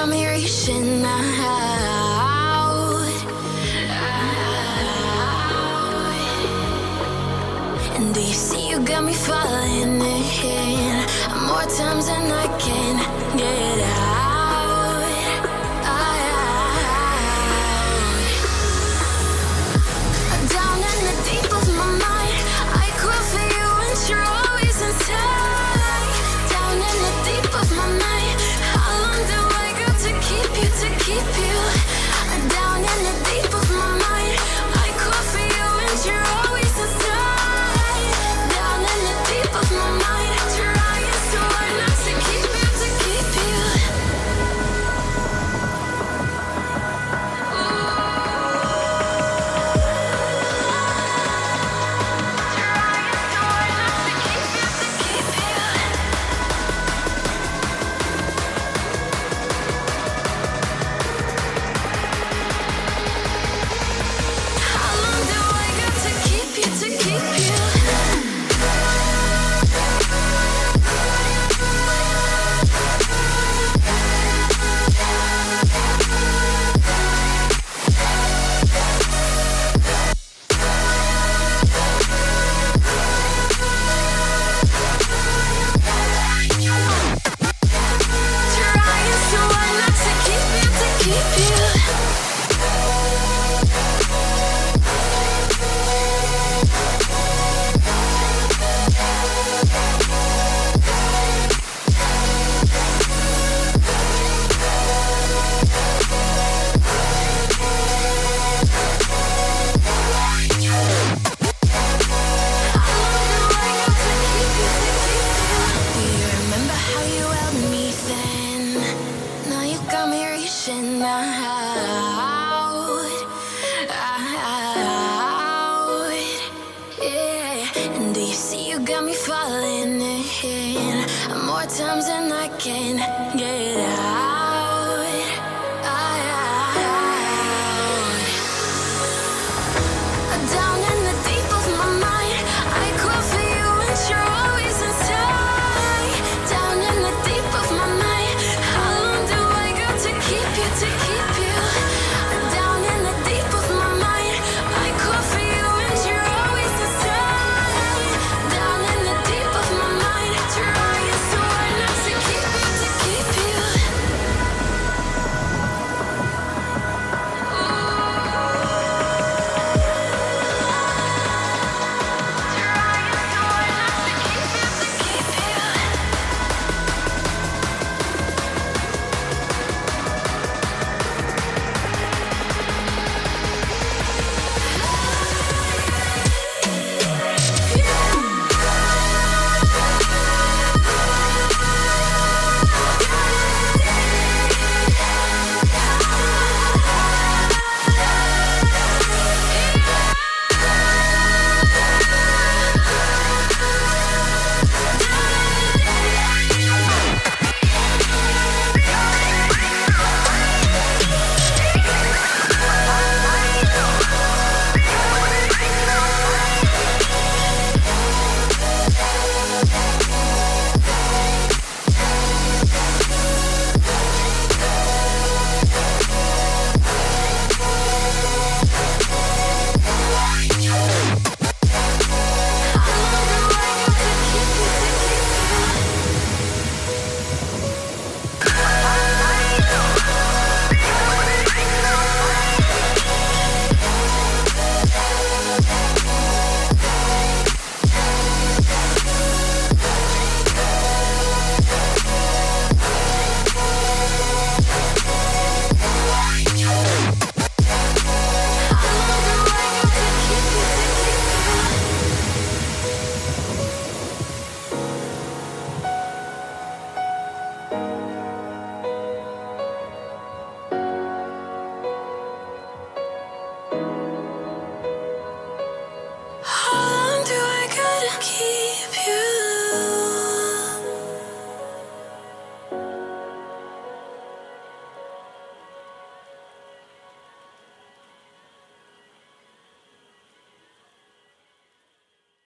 got me reaching out. And do you see you got me falling in more times than I can get out. Down in the deep of my mind, I crawl for you and you're always inside. Down in the deep of my mind, how long do I got to keep you, to keep you? Down in the deep of my mind, I crawl for you and you're always inside. Down in the deep of my mind, trying so hard not to keep you, to keep you. How long do I got to keep you, to keep you? Trying so hard not to keep you, to keep you. Do you remember how you held me then? Now you got me reaching out. Yeah. And do you see you got me falling in more times than I can